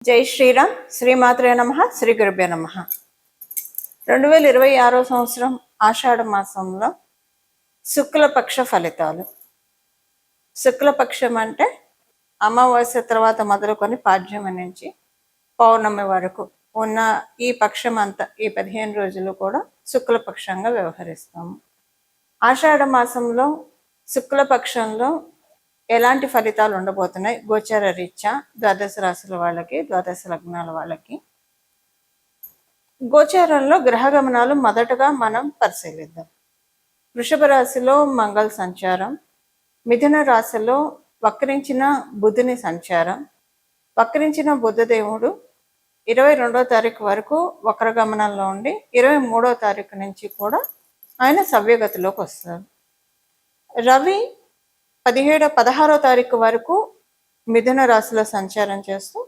జై శ్రీరామ్. శ్రీమాత్రే నమః. శ్రీ గురుభ్యో నమః. 2026 సంవత్సరం ఆషాఢ మాసంలో శుక్లపక్ష ఫలితాలు. శుక్లపక్షం అంటే అమావాస్య తర్వాత మొదలుకొని పాడ్యమి నుంచి పౌర్ణమి వరకు ఉన్న ఈ పక్షం అంతా, ఈ 15 రోజులు కూడా శుక్లపక్షంగా వ్యవహరిస్తాము. ఆషాఢ మాసంలో శుక్లపక్షంలో ఎలాంటి ఫలితాలు ఉండబోతున్నాయి గోచార రీత్యా ద్వాదశ రాశుల వాళ్ళకి, ద్వాదశ లగ్నాల వాళ్ళకి? గోచారంలో గ్రహ గమనాలు మొదటగా మనం పరిశీలిద్దాం. వృషభ రాశిలో మంగళ సంచారం, మిథున రాశిలో వక్రించిన బుధుని సంచారం. వక్రించిన బుధదేవుడు 22వ తారీఖు వరకు వక్ర గమనంలో ఉండి 23వ తారీఖు నుంచి కూడా ఆయన సవ్యగతిలోకి వస్తారు. రవి 16వ తారీఖు వరకు మిథున రాశిలో సంచారం చేస్తూ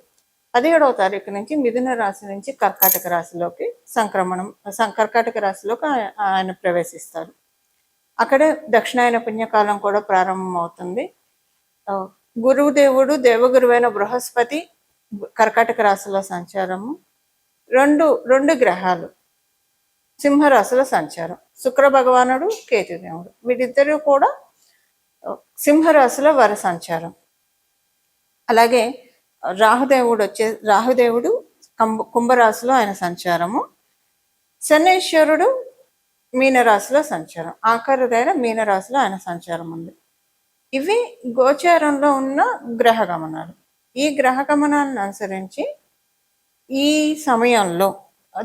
17వ తారీఖు నుంచి మిథున రాశి నుంచి కర్కాటక రాశిలోకి కర్కాటక రాశిలోకి ఆయన ప్రవేశిస్తారు. అక్కడే దక్షిణాయన పుణ్యకాలం కూడా ప్రారంభమవుతుంది. గురుదేవుడు దేవగురువైన బృహస్పతి కర్కాటక రాశిలో సంచారము. రెండు గ్రహాలు సింహరాశిలో సంచారం. శుక్ర భగవానుడు, కేతుదేవుడు, వీరిద్దరూ కూడా సింహరాశిలో వారి సంచారం. అలాగే రాహుదేవుడు కుంభరాశిలో ఆయన సంచారము. శనేశ్వరుడు మీనరాశిలో సంచారం. ఆఖరుదైన మీనరాశిలో ఆయన సంచారం ఉంది. ఇవి గోచారంలో ఉన్న గ్రహ గమనాలు. ఈ గ్రహ గమనాలను అనుసరించి ఈ సమయంలో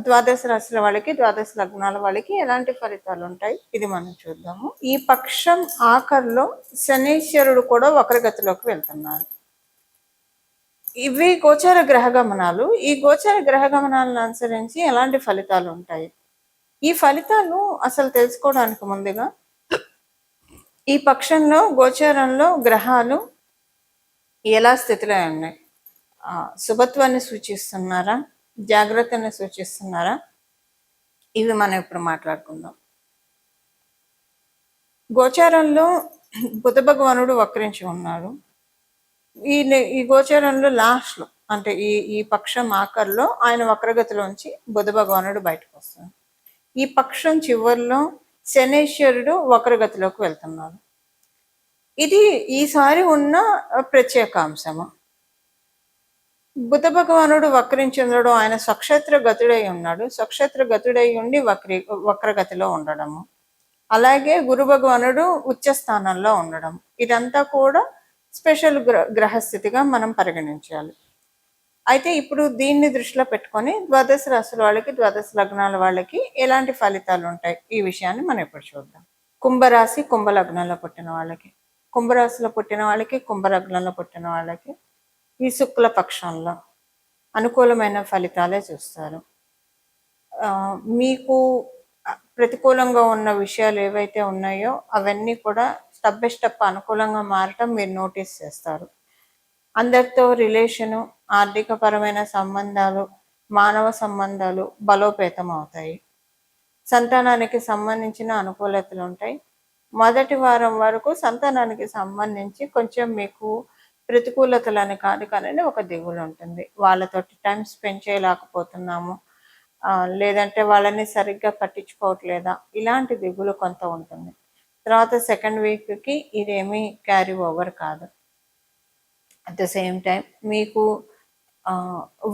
ద్వాదశ రాశుల వాళ్ళకి, ద్వాదశ లగ్నాల వాళ్ళకి ఎలాంటి ఫలితాలు ఉంటాయి ఇది మనం చూద్దాము. ఈ పక్షం ఆఖరిలో శనీశ్వరుడు కూడా వక్రగతిలోకి వెళ్తున్నారు. ఇవి గోచార గ్రహ గమనాలు. ఈ గోచార గ్రహ గమనాలను అనుసరించి ఎలాంటి ఫలితాలు ఉంటాయి? ఈ ఫలితాలు అసలు తెలుసుకోవడానికి ముందుగా ఈ పక్షంలో గోచారంలో గ్రహాలు ఎలా స్థితిలో ఉన్నాయి? శుభత్వాన్ని సూచిస్తున్నారా, జాగ్రత్తని సూచిస్తున్నారా? ఇవి మనం ఇప్పుడు మాట్లాడుకుందాం. గోచారంలో బుధ భగవానుడు వక్రించి ఉన్నాడు. ఈ గోచారంలో లాస్ట్లో అంటే ఈ పక్షం ఆఖరిలో ఆయన వక్రగతిలోంచి బుధ భగవానుడు బయటకు వస్తాడు. ఈ పక్షం చివరిలో శనేశ్వరుడు వక్రగతిలోకి వెళ్తున్నాడు. ఇది ఈసారి ఉన్న ప్రత్యేక అంశము. బుధ భగవానుడు వక్రించి ఉండడం, ఆయన స్వక్షేత్ర గతుడై ఉన్నాడు. స్వక్షేత్ర గతుడై ఉండి వక్రగతిలో ఉండడము, అలాగే గురు భగవానుడు ఉచ్చ స్థానంలో ఉండడం, ఇదంతా కూడా స్పెషల్ గ్రహస్థితిగా మనం పరిగణించాలి. అయితే ఇప్పుడు దీన్ని దృష్టిలో పెట్టుకొని ద్వాదశ రాశుల వాళ్ళకి, ద్వాదశ లగ్నాల వాళ్ళకి ఎలాంటి ఫలితాలు ఉంటాయి ఈ విషయాన్ని మనం ఇప్పుడు చూద్దాం. కుంభరాశి, కుంభ లగ్నంలో పుట్టిన వాళ్ళకి, కుంభరాశిలో పుట్టిన వాళ్ళకి, కుంభలగ్నంలో పుట్టిన వాళ్ళకి ఈ శుక్ల పక్షంలో అనుకూలమైన ఫలితాలే చూస్తారు. మీకు ప్రతికూలంగా ఉన్న విషయాలు ఏవైతే ఉన్నాయో అవన్నీ కూడా స్టెప్ బై స్టెప్ అనుకూలంగా మారటం మీరు నోటీస్ చేస్తారు. అందరితో రిలేషను, ఆర్థికపరమైన సంబంధాలు, మానవ సంబంధాలు బలోపేతం అవుతాయి. సంతానానికి సంబంధించిన అనుకూలతలు ఉంటాయి. మొదటి వారం వరకు సంతానానికి సంబంధించి కొంచెం మీకు ప్రతికూలతలని కాదు కానీ ఒక దిగులు ఉంటుంది. వాళ్ళతోటి టైం స్పెండ్ చేయలేకపోతున్నాము, లేదంటే వాళ్ళని సరిగ్గా పట్టించుకోవట్లేదా, ఇలాంటి దిగులు కొంత ఉంటుంది. తర్వాత సెకండ్ వీక్కి ఇదేమీ క్యారీ ఓవర్ కాదు. అట్ ద సేమ్ టైం మీకు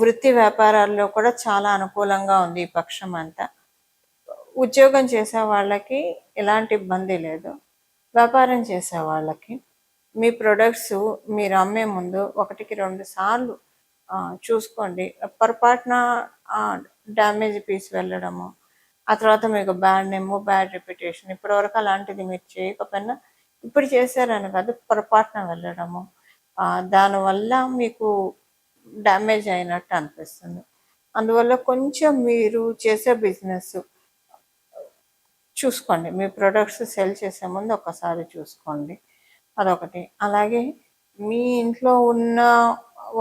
వృత్తి వ్యాపారాల్లో కూడా చాలా అనుకూలంగా ఉంది ఈ పక్షం అంతా. ఉద్యోగం చేసే వాళ్ళకి ఎలాంటి ఇబ్బంది లేదు. వ్యాపారం చేసే వాళ్ళకి మీ ప్రొడక్ట్స్ మీరు అమ్మే ముందు 1-2 సార్లు చూసుకోండి. పొరపాటున డ్యామేజ్ పీస్ వెళ్ళడము, ఆ తర్వాత మీకు బ్యాడ్ నేమ్, బ్యాడ్ రెప్యుటేషన్, ఇప్పటివరకు అలాంటిది మీరు చేయకపోయినా ఇప్పుడు చేశారని కాదు, పొరపాటున వెళ్ళడము, దానివల్ల మీకు డ్యామేజ్ అయినట్టు అనిపిస్తుంది. అందువల్ల కొంచెం మీరు చేసే బిజినెస్ చూసుకోండి. మీ ప్రొడక్ట్స్ సెల్ చేసే ముందు ఒకసారి చూసుకోండి, అదొకటి. అలాగే మీ ఇంట్లో ఉన్న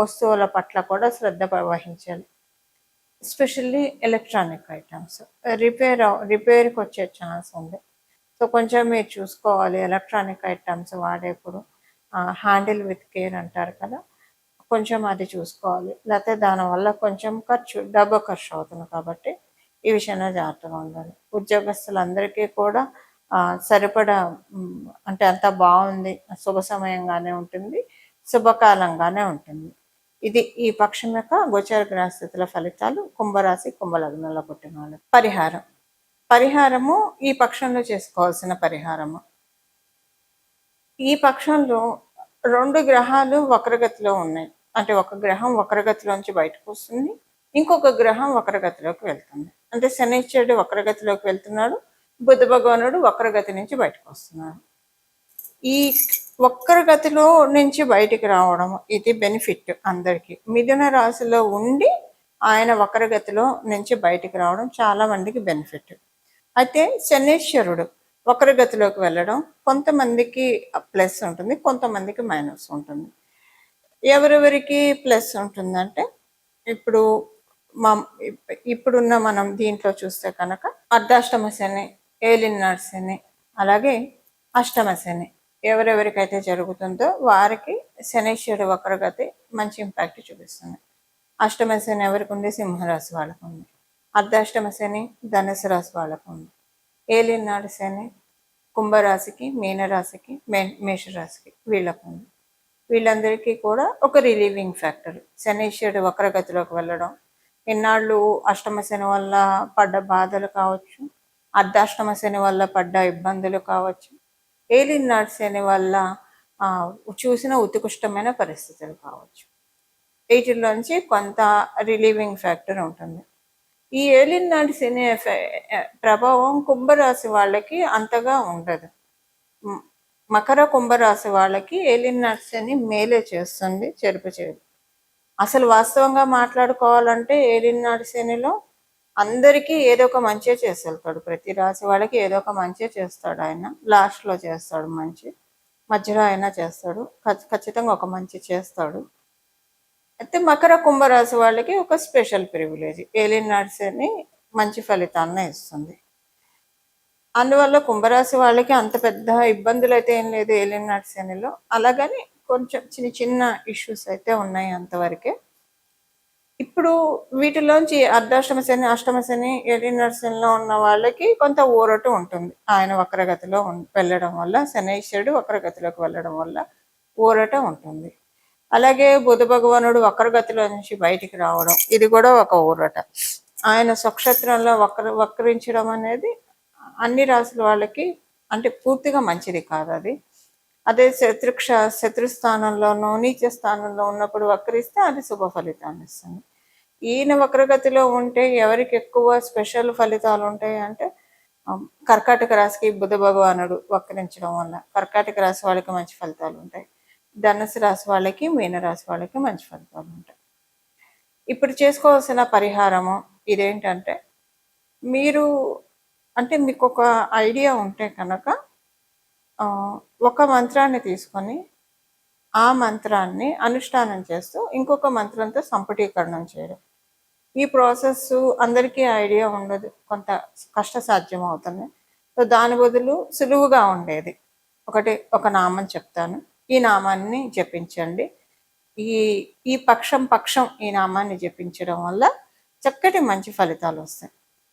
వస్తువుల పట్ల కూడా శ్రద్ధ వహించాలి. ఎస్పెషల్లీ ఎలక్ట్రానిక్ ఐటమ్స్ రిపేర్కి వచ్చే ఛాన్స్ ఉంది. సో కొంచెం మీరు చూసుకోవాలి. ఎలక్ట్రానిక్ ఐటమ్స్ వాడేప్పుడు హ్యాండిల్ విత్ కేర్ అంటారు కదా, కొంచెం అది చూసుకోవాలి. లేకపోతే దానివల్ల కొంచెం డబ్బు ఖర్చు అవుతుంది కాబట్టి ఈ విషయంలో జాగ్రత్తగా ఉండాలి. ఉద్యోగస్తులందరికీ కూడా సరిపడా అంటే అంతా బాగుంది, శుభ సమయంగానే ఉంటుంది, శుభకాలంగానే ఉంటుంది. ఇది ఈ పక్షం యొక్క గోచర గ్రహస్థితుల ఫలితాలు కుంభరాశి కుంభలగ్నంలో పుట్టిన వాళ్ళు. పరిహారము ఈ పక్షంలో చేసుకోవాల్సిన పరిహారము. ఈ పక్షంలో 2 గ్రహాలు వక్రగతిలో ఉన్నాయి. అంటే ఒక గ్రహం వక్రగతిలోంచి బయటకు వస్తుంది, ఇంకొక గ్రహం వక్రగతిలోకి వెళ్తుంది. అంటే శనిశ్చరుడు వక్రగతిలోకి వెళ్తున్నాడు, బుధ భగవానుడు వక్రగతి నుంచి బయటకు వస్తున్నాడు. ఈ వక్రగతిలో నుంచి బయటికి రావడం ఇది బెనిఫిట్ అందరికీ. మిథున రాశిలో ఉండి ఆయన వక్రగతిలో నుంచి బయటికి రావడం చాలా మందికి బెనిఫిట్. అయితే శనీశ్వరుడు వక్రగతిలోకి వెళ్ళడం కొంతమందికి ప్లస్ ఉంటుంది, కొంతమందికి మైనస్ ఉంటుంది. ఎవరెవరికి ప్లస్ ఉంటుందంటే ఇప్పుడు ఇప్పుడున్న మనం దీంట్లో చూస్తే కనుక అర్ధాష్టమ శని, ఏలినాడు శని, అలాగే అష్టమ శని ఎవరెవరికైతే జరుగుతుందో వారికి శనీశ్వరుడు వక్రగతి మంచి ఇంపాక్ట్ చూపిస్తుంది. అష్టమ శని ఎవరికి ఉంది? సింహరాశి వాళ్ళకు ఉంది. అర్ధాష్టమ శని ధనుసు రాశి వాళ్ళకు ఉంది. ఏలినాడు శని కుంభరాశికి, మీనరాశికి, మేషరాశికి వీళ్ళకు ఉంది. వీళ్ళందరికీ కూడా ఒక రిలీవింగ్ ఫ్యాక్టర్. శనీశ్వరుడు వక్రగతిలోకి వెళ్ళడం, ఇన్నాళ్ళు అష్టమ శని వల్ల పడ్డ బాధలు కావచ్చు, అర్ధాష్టమ శని వల్ల పడ్డ ఇబ్బందులు కావచ్చు, ఏలినాడు శని వల్ల చూసిన ఉత్కృష్టమైన పరిస్థితులు కావచ్చు, వీటిలోంచి కొంత రిలీవింగ్ ఫ్యాక్టర్ ఉంటుంది. ఈ ఏలినాడు శని ప్రభావం కుంభరాశి వాళ్ళకి అంతగా ఉండదు. మకర కుంభరాశి వాళ్ళకి ఏలినాడు శని మేలే చేస్తుంది, చెరుపు చేయదు. అసలు వాస్తవంగా మాట్లాడుకోవాలంటే ఏలినాడు శనిలో అందరికీ ఏదో ఒక మంచి చేసి వెళ్తాడు. ప్రతి రాశి వాళ్ళకి ఏదో ఒక మంచి చేస్తాడు. ఆయన లాస్ట్లో చేస్తాడు మంచి, మధ్యలో అయినా చేస్తాడు, ఖచ్చితంగా ఒక మంచి చేస్తాడు. అయితే మకర కుంభరాశి వాళ్ళకి ఒక స్పెషల్ ప్రివిలేజ్, ఏలినాడు శని మంచి ఫలితాన్ని ఇస్తుంది. అందువల్ల కుంభరాశి వాళ్ళకి అంత పెద్ద ఇబ్బందులు అయితే ఏం లేదు ఏలినాడు శనిలో. అలాగని కొంచెం చిన్న చిన్న ఇష్యూస్ అయితే ఉన్నాయి అంతవరకే. ఇప్పుడు వీటిలోంచి అర్ధాష్టమ శని, అష్టమ శని, ఏలినాడు శనిలో ఉన్న వాళ్ళకి కొంత ఊరట ఉంటుంది. ఆయన వక్రగతిలో వెళ్ళడం వల్ల, శనీశ్వరుడు వక్రగతిలోకి వెళ్ళడం వల్ల ఊరట ఉంటుంది. అలాగే బుధ భగవానుడు వక్రగతిలో నుంచి బయటికి రావడం ఇది కూడా ఒక ఊరట. ఆయన స్వక్షేత్రంలో వక్రించడం అనేది అన్ని రాసుల వాళ్ళకి అంటే పూర్తిగా మంచిది కాదు అది. అదే శత్రు స్థానంలోనూ నీచ స్థానంలో ఉన్నప్పుడు వక్రిస్తే అది శుభ ఫలితాన్ని ఇస్తుంది. ఈయన వక్రగతిలో ఉంటే ఎవరికి ఎక్కువ స్పెషల్ ఫలితాలు ఉంటాయి అంటే కర్కాటక రాశికి బుధ భగవానుడు వక్రించడం వల్ల కర్కాటక రాశి వాళ్ళకి మంచి ఫలితాలు ఉంటాయి. ధనుసు రాశి వాళ్ళకి, మీనరాశి వాళ్ళకి మంచి ఫలితాలు ఉంటాయి. ఇప్పుడు చేసుకోవాల్సిన పరిహారము ఇదేంటంటే, మీరు అంటే మీకు ఒక ఐడియా ఉంటే కనుక ఒక మంత్రాన్ని తీసుకొని ఆ మంత్రాన్ని అనుష్ఠానం చేస్తూ ఇంకొక మంత్రంతో సంపుటీకరణం చేయడం. ఈ ప్రాసెస్ అందరికీ ఐడియా ఉండదు, కొంత కష్టసాధ్యం అవుతుంది. సో దాని బదులు సులువుగా ఉండేది ఒక నామం చెప్తాను, ఈ నామాన్ని జపించండి. ఈ పక్షం ఈ నామాన్ని జపించడం వల్ల చక్కటి మంచి ఫలితాలు వస్తాయి.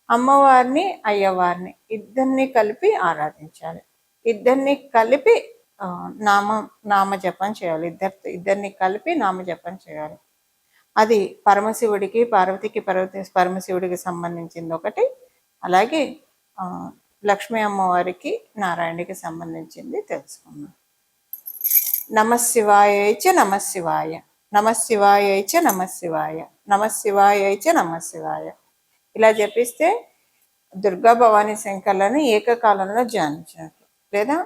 అమ్మవారిని అయ్యవారిని ఇద్దరిని కలిపి ఆరాధించాలి. ఇద్దరిని కలిపి నామజపం చేయాలి. ఇద్దరిని కలిపి నామజపం చేయాలి. అది పరమశివుడికి, పార్వతికి పరమశివుడికి సంబంధించింది ఒకటి, అలాగే లక్ష్మీ అమ్మవారికి, నారాయణుడికి సంబంధించింది తెలుసుకున్నాం. నమశివాయైచ నమశివాయ, నమశివాయైచ నమశివాయ, నమశివాయైచ నమశివాయ ఇలా జపిస్తే దుర్గా భవానీ శంకర్లను ఏకకాలంలో ధ్యానించినట్లు. లేదా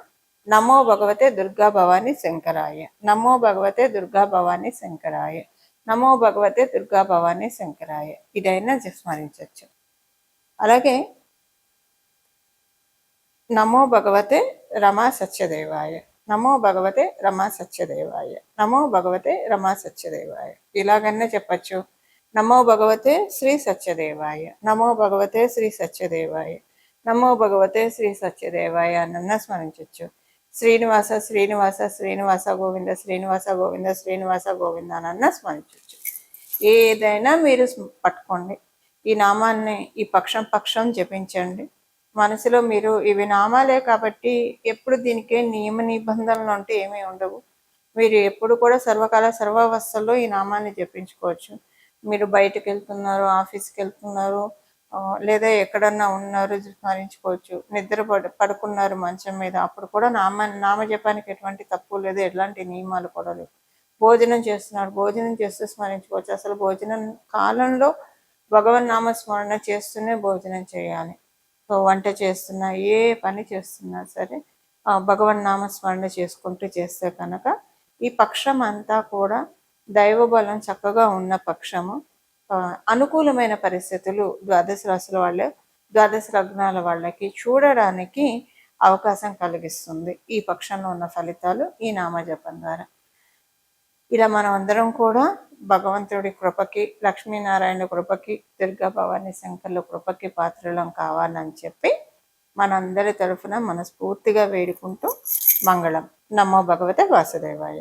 నమో భగవతే దుర్గా భవానీ శంకరాయ, నమో భగవతే దుర్గా భవానీ శంకరాయ, నమో భగవతే దుర్గా భవానీ శంకరాయ ఇదైనా స్మరించవచ్చు. అలాగే నమో భగవతే రమా సత్యదేవాయ, నమో భగవతే రమా సత్యదేవాయ, నమో భగవతే రమా సత్యదేవాయ ఇలాగనే చెప్పచ్చు. నమో భగవతే శ్రీ సత్యదేవాయ, నమో భగవతే శ్రీ సత్యదేవాయ, నమో భగవతే శ్రీ సత్యదేవాయ అన్న స్మరించవచ్చు. శ్రీనివాస శ్రీనివాస శ్రీనివాస గోవింద శ్రీనివాస గోవింద శ్రీనివాస గోవింద అన్న స్మరించవచ్చు. ఏదైనా మీరు పట్టుకోండి, ఈ నామాన్ని ఈ పక్షం జపించండి. మనసులో మీరు ఇవి నామాలే కాబట్టి ఎప్పుడు దీనికే నియమ నిబంధనలు అంటే ఏమీ ఉండవు. మీరు ఎప్పుడు కూడా సర్వకాల సర్వావస్థల్లో ఈ నామాన్ని జపించుకోవచ్చు. మీరు బయటకు వెళ్తున్నారు, ఆఫీస్కి వెళ్తున్నారు, లేదా ఎక్కడన్నా ఉన్నారు, స్మరించుకోవచ్చు. నిద్ర పడుకున్నారు మంచం మీద, అప్పుడు కూడా నామజపానికి ఎటువంటి తప్పు లేదు, ఎలాంటి నియమాలు కూడా లేవు. భోజనం చేస్తున్నారు, భోజనం చేస్తూ స్మరించుకోవచ్చు. అసలు భోజనం కాలంలో భగవన్ నామస్మరణ చేస్తూనే భోజనం చేయాలి. సో వంట చేస్తున్నా, ఏ పని చేస్తున్నా సరే భగవన్ నామస్మరణ చేసుకుంటూ చేస్తే కనుక ఈ పక్షం అంతా కూడా దైవబలం చక్కగా ఉన్న పక్షము. అనుకూలమైన పరిస్థితులు ద్వాదశ రాశుల వాళ్ళే, ద్వాదశ లగ్నాల వాళ్ళకి చూడడానికి అవకాశం కలిగిస్తుంది ఈ పక్షంలో ఉన్న ఫలితాలు ఈ నామజపం ద్వారా. ఇలా మనం అందరం కూడా భగవంతుడి కృపకి, లక్ష్మీనారాయణ కృపకి, దుర్గా భవానీ శంకర్ల కృపకి పాత్రలం కావాలని చెప్పి మనందరి తరఫున మనస్ఫూర్తిగా వేడుకుంటూ మంగళం. నమో భగవతే వాసుదేవాయ.